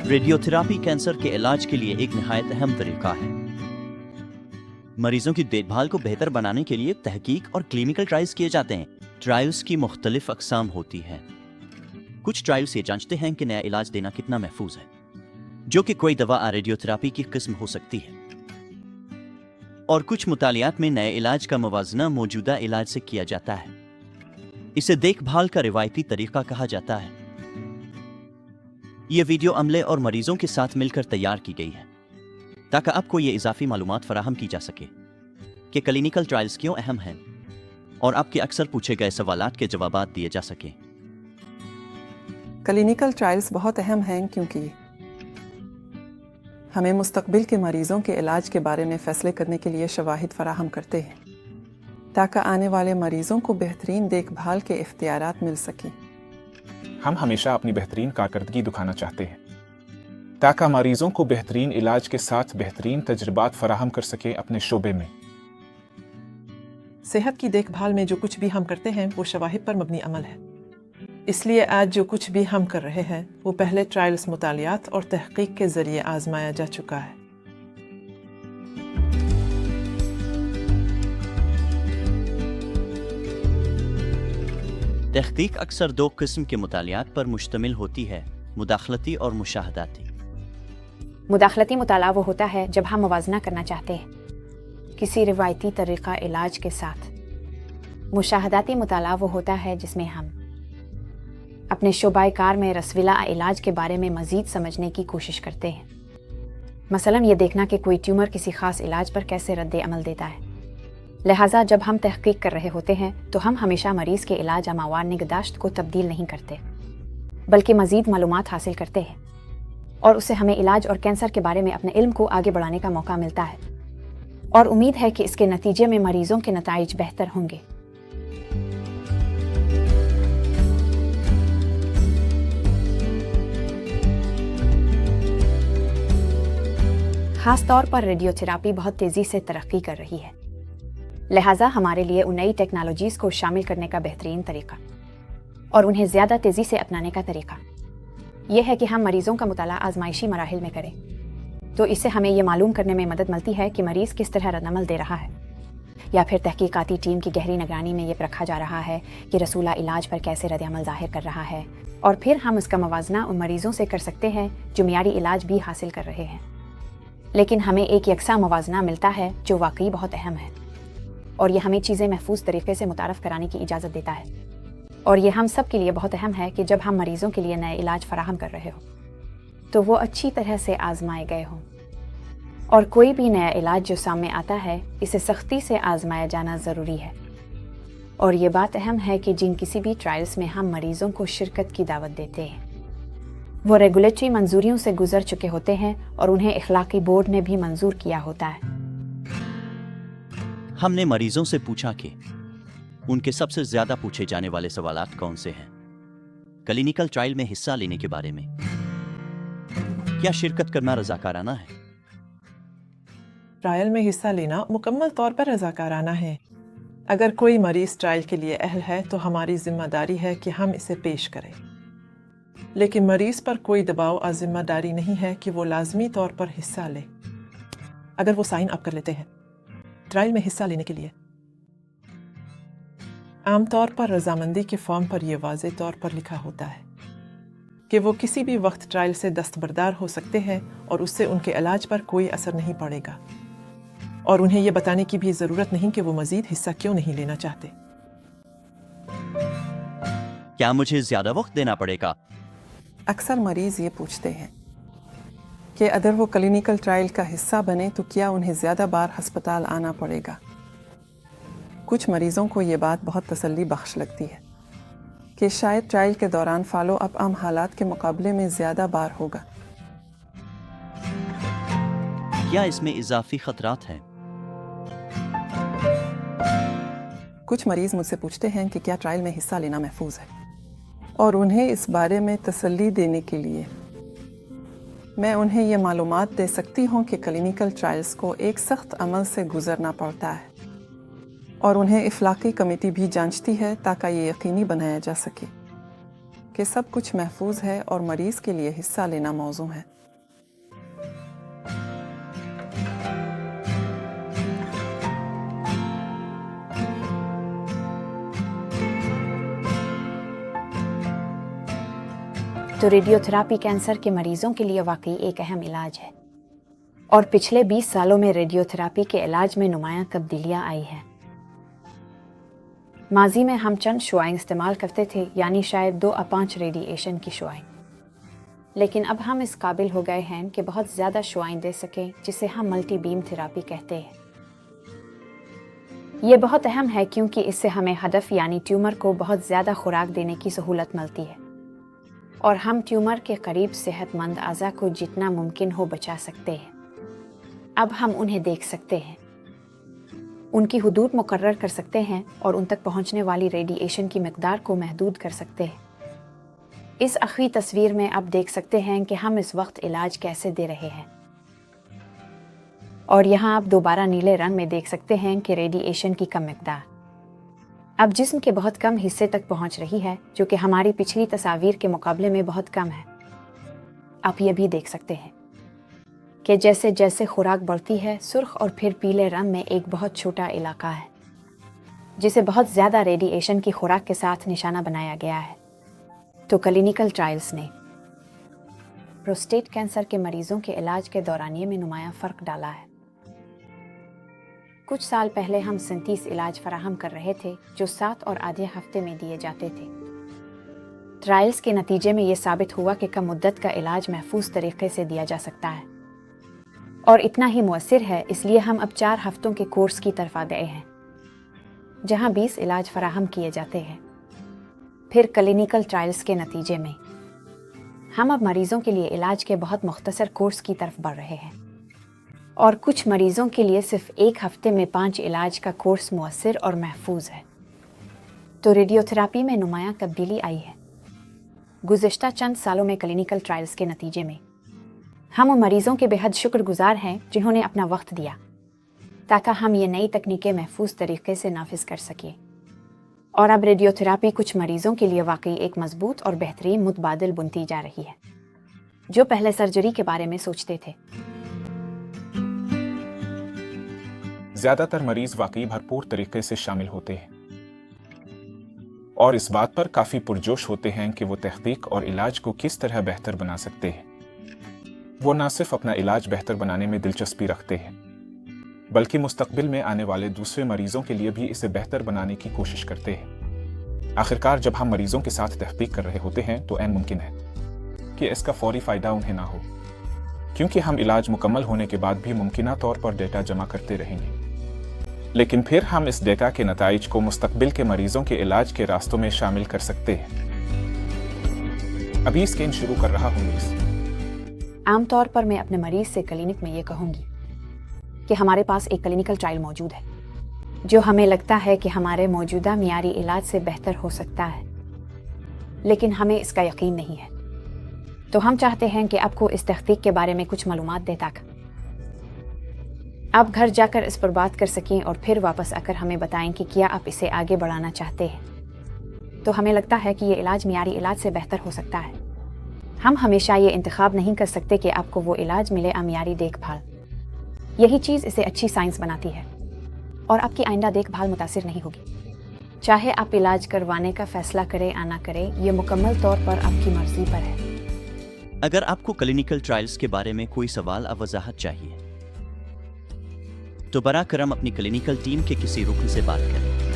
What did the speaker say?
Radiotherapy cancer के इलाज के लिए एक नहायत अहम तरीका है। मरीजों की देखभाल को बेहतर बनाने के लिए तहकीक और क्लिनिकल ट्रायल्स किए जाते हैं। ट्रायल्स की मुख्तलिफ अक़साम होती हैं। कुछ ट्रायल्स ये जांचते हैं कि नया इलाज देना कितना महफूज है, जो कि कोई दवा या रेडियोथेरेपी की किस्म हो सकती है, और कुछ मुतालियात में नए इलाज का मुवाजना मौजूदा इलाज से किया जाता है। इसे देखभाल का रिवायती तरीका कहा जाता है। ये वीडियो अमले और मरीजों के साथ मिलकर तैयार की गई है ताकि आपको ये इजाफी मालूमात फराहम की जा सके कि क्लिनिकल ट्रायल्स क्यों अहम हैं और आपके अक्सर पूछे गए सवालात के जवाबात दिए जा सकें। क्लिनिकल ट्रायल्स बहुत अहम हैं क्योंकि हमें मुस्तकबिल के मरीजों के इलाज के बारे में फ़ैसले करने के लिए शवाहिद फराहम करते हैं ताकि आने वाले मरीजों को बेहतरीन देखभाल के इख्तियारात मिल सकें। हम हमेशा अपनी बेहतरीन कारकर्दगी दिखाना चाहते हैं ताकि मरीजों को बेहतरीन इलाज के साथ बेहतरीन तजुर्बात फराहम कर सके अपने शोबे में। सेहत की देखभाल में जो कुछ भी हम करते हैं वो शवाहिद पर मबनी अमल है। इसलिए आज जो कुछ भी हम कर रहे हैं वो पहले ट्रायल्स, मुतालियात और तहकीक के ज़रिए आजमाया जा चुका है। तहकीक अक्सर दो किस्म के मुतालियात पर मुश्तमिल होती है, मुदाखलती और मुशाहदाती। मुदाखलती मुताला वो होता है जब हम मुवाजना करना चाहते हैं किसी रिवायती तरीक़ा इलाज के साथ। मुशाहदाती मुताला वो होता है जिसमें हम अपने शोबाए कार में रसविला इलाज के बारे में मज़ीद समझने की कोशिश करते हैं। मसलन ये देखना कि कोई ट्यूमर किसी ख़ास इलाज पर कैसे रद्द अमल देता है। लिहाजा जब हम तहकीक कर रहे होते हैं तो हम हमेशा मरीज़ के इलाज या मवाद निगहदाश्त को तब्दील नहीं करते, बल्कि मज़ीद मालूमात हासिल करते हैं और उससे हमें इलाज और कैंसर के बारे में अपने इल्म को आगे बढ़ाने का मौका मिलता है, और उम्मीद है कि इसके नतीजे में मरीजों के नताइज बेहतर होंगे। खास तौर पर रेडियोथेरेपी बहुत तेज़ी से तरक्की कर रही है, लिहाजा हमारे लिए उन नई टेक्नोलॉजीज़ को शामिल करने का बेहतरीन तरीका और उन्हें ज़्यादा तेज़ी से अपनाने का तरीका यह है कि हम मरीज़ों का मुताला आजमाइशी मराहिल में करें। तो इससे हमें यह मालूम करने में मदद मिलती है कि मरीज़ किस तरह रद्दअमल दे रहा है, या फिर तहकीकाती टीम की गहरी निगरानी में यह परखा जा रहा है कि रसूला इलाज पर कैसे रद्दअमल ज़ाहिर कर रहा है, और फिर हम उसका मवाजना उन मरीज़ों से कर सकते हैं जो मियारी इलाज भी हासिल कर रहे हैं। लेकिन हमें एक यकसा मवाजना मिलता है जो वाकई बहुत अहम है, और यह हमें चीज़ें महफूज तरीके से मुतारफ़ कराने की इजाज़त देता है। और यह हम सब के लिए बहुत अहम है कि जब हम मरीज़ों के लिए नए इलाज फराहम कर रहे हो तो वो अच्छी तरह से आजमाए गए हों, और कोई भी नया इलाज जो सामने आता है इसे सख्ती से आजमाया जाना ज़रूरी है। और ये बात अहम है कि जिन किसी भी ट्रायल्स में हम मरीज़ों को शिरकत की दावत देते हैं वो रेगुलेटरी मंजूरियों से गुजर चुके होते हैं और उन्हें इखलाकी बोर्ड ने भी मंजूर किया होता है। हमने मरीजों से पूछा कि उनके सबसे ज्यादा पूछे जाने वाले सवालात कौन से हैं, क्लिनिकल ट्रायल में हिस्सा लेने के बारे में, क्या शिरकत करना रज़ाकाराना है। ट्रायल में हिस्सा लेना मुकम्मल तौर पर रज़ाकाराना है। अगर कोई मरीज़ ट्रायल के लिए अहल है तो हमारी जिम्मेदारी है कि हम इसे पेश करें, लेकिन मरीज़ पर कोई दबाव और जिम्मेदारी नहीं है कि वो लाजमी तौर पर हिस्सा ले। अगर वो साइन अप कर लेते हैं ट्रायल में हिस्सा लेने के लिए, आमतौर पर रजामंदी के फॉर्म पर यह वाज़े तौर पर लिखा होता है कि वो किसी भी वक्त ट्रायल से दस्तबरदार हो सकते हैं और उससे उनके इलाज पर कोई असर नहीं पड़ेगा, और उन्हें यह बताने की भी ज़रूरत नहीं कि वो मज़ीद हिस्सा क्यों नहीं लेना चाहते। क्या मुझे ज़्यादा वक्त देना पड़ेगा? अक्सर मरीज़ ये पूछते हैं कि अगर वो क्लिनिकल ट्रायल का हिस्सा बने तो क्या उन्हें ज़्यादा बार हस्पताल आना पड़ेगा। कुछ मरीज़ों को ये बात बहुत तसल्ली बख्श लगती है कि शायद ट्रायल के दौरान फॉलो अप आम हालात के मुकाबले में ज़्यादा बार होगा। क्या इसमें इजाफी खतरात हैं? कुछ मरीज़ मुझसे पूछते हैं कि क्या ट्रायल में हिस्सा लेना महफूज है, और उन्हें इस बारे में तसल्ली देने के लिए मैं उन्हें यह मालूमात दे सकती हूँ कि क्लिनिकल ट्रायल्स को एक सख्त अमल से गुजरना पड़ता है, और उन्हें इफलाकी कमेटी भी जांचती है ताकि ये यकीनी बनाया जा सके کہ سب کچھ محفوظ ہے اور مریض کے لیے حصہ لینا موزوں ہے۔ تو ریڈیو تھراپی کینسر کے مریضوں کے لیے واقعی ایک اہم علاج ہے، اور پچھلے 20 سالوں میں ریڈیو تھراپی کے علاج میں نمایاں تبدیلیاں آئی ہیں۔ ماضی میں ہم چند شعاعیں استعمال کرتے تھے، یعنی شاید 2 یا 5 ریڈیشن کی شعاعیں، لیکن اب ہم اس قابل ہو گئے ہیں کہ بہت زیادہ شعاعیں دے سکیں، جسے ہم ملٹی بیم تھراپی کہتے ہیں۔ یہ بہت اہم ہے کیونکہ اس سے ہمیں ہدف یعنی ٹیومر کو بہت زیادہ خوراک دینے کی سہولت ملتی ہے، اور ہم ٹیومر کے قریب صحت مند اعضاء کو جتنا ممکن ہو بچا سکتے ہیں۔ اب ہم انہیں دیکھ سکتے ہیں، ان کی حدود مقرر کر سکتے ہیں اور ان تک پہنچنے والی ریڈیشن کی مقدار کو محدود کر سکتے ہیں۔ اس اخری تصویر میں آپ دیکھ سکتے ہیں کہ ہم اس وقت علاج کیسے دے رہے ہیں، اور یہاں آپ دوبارہ نیلے رنگ میں دیکھ سکتے ہیں کہ ریڈیشن کی کم مقدار اب جسم کے بہت کم حصے تک پہنچ رہی ہے، جو کہ ہماری پچھلی تصاویر کے مقابلے میں بہت کم ہے۔ آپ یہ بھی دیکھ سکتے ہیں کہ جیسے جیسے خوراک بڑھتی ہے، سرخ اور پھر پیلے رنگ میں ایک بہت چھوٹا علاقہ ہے جسے بہت زیادہ ریڈیشن کی خوراک کے ساتھ نشانہ بنایا گیا ہے۔ تو کلینیکل ٹرائلز نے پروسٹیٹ کینسر کے مریضوں کے علاج کے دورانیے میں نمایاں فرق ڈالا ہے۔ کچھ سال پہلے ہم 37 علاج فراہم کر رہے تھے جو 7 اور آدھے ہفتے میں دیے جاتے تھے۔ ٹرائلز کے نتیجے میں یہ ثابت ہوا کہ کم مدت کا علاج محفوظ طریقے سے دیا جا سکتا ہے اور اتنا ہی مؤثر ہے، اس لیے ہم اب 4 ہفتوں کے کورس کی طرف آ گئے ہیں جہاں 20 علاج فراہم کیے جاتے ہیں۔ پھر کلینیکل ٹرائلز کے نتیجے میں ہم اب مریضوں کے لیے علاج کے بہت مختصر کورس کی طرف بڑھ رہے ہیں، اور کچھ مریضوں کے لیے صرف 1 ہفتے میں 5 علاج کا کورس مؤثر اور محفوظ ہے۔ تو ریڈیو تھراپی میں نمایاں تبدیلی آئی ہے۔ گزشتہ چند سالوں میں کلینیکل ٹرائلز کے نتیجے میں ہم ان مریضوں کے بے حد شکر گزار ہیں جنہوں نے اپنا وقت دیا تاکہ ہم یہ نئی تکنیکیں محفوظ طریقے سے نافذ کر سکیں، اور اب ریڈیو تھراپی کچھ مریضوں کے لیے واقعی ایک مضبوط اور بہترین متبادل بنتی جا رہی ہے جو پہلے سرجری کے بارے میں سوچتے تھے۔ زیادہ تر مریض واقعی بھرپور طریقے سے شامل ہوتے ہیں اور اس بات پر کافی پرجوش ہوتے ہیں کہ وہ تحقیق اور علاج کو کس طرح بہتر بنا سکتے ہیں۔ وہ نہ صرف اپنا علاج بہتر بنانے میں دلچسپی رکھتے ہیں بلکہ مستقبل میں آنے والے دوسرے مریضوں کے لیے بھی اسے بہتر بنانے کی کوشش کرتے ہیں۔ آخرکار جب ہم مریضوں کے ساتھ تحقیق کر رہے ہوتے ہیں تو عین ممکن ہے کہ اس کا فوری فائدہ انہیں نہ ہو، کیونکہ ہم علاج مکمل ہونے کے بعد بھی ممکنہ طور پر ڈیٹا جمع کرتے رہیں گے، لیکن پھر ہم اس ڈیٹا کے نتائج کو مستقبل کے مریضوں کے علاج کے راستوں میں شامل کر سکتے ہیں۔ ابھی اسکین شروع کر رہا ہوں۔ عام طور پر میں اپنے مریض سے کلینک میں یہ کہوں گی کہ ہمارے پاس ایک کلینیکل ٹرائل موجود ہے جو ہمیں لگتا ہے کہ ہمارے موجودہ معیاری علاج سے بہتر ہو سکتا ہے، لیکن ہمیں اس کا یقین نہیں ہے۔ تو ہم چاہتے ہیں کہ آپ کو اس تحقیق کے بارے میں کچھ معلومات دیں تاکہ آپ گھر جا کر اس پر بات کر سکیں اور پھر واپس آ کر ہمیں بتائیں کہ کیا آپ اسے آگے بڑھانا چاہتے ہیں۔ تو ہمیں لگتا ہے کہ یہ علاج معیاری علاج سے بہتر ہو سکتا ہے۔ ہم ہمیشہ یہ انتخاب نہیں کر سکتے کہ آپ کو وہ علاج ملے یا معیاری دیکھ بھال۔ یہی چیز اسے اچھی سائنس بناتی ہے، اور آپ کی آئندہ دیکھ بھال متاثر نہیں ہوگی۔ چاہے آپ علاج کروانے کا فیصلہ کریں یا نہ کریں، یہ مکمل طور پر آپ کی مرضی پر ہے۔ اگر آپ کو کلینیکل ٹرائلز کے بارے میں کوئی سوال یا وضاحت چاہیے تو براہ کرم اپنی کلینیکل ٹیم کے کسی رکن سے بات کریں۔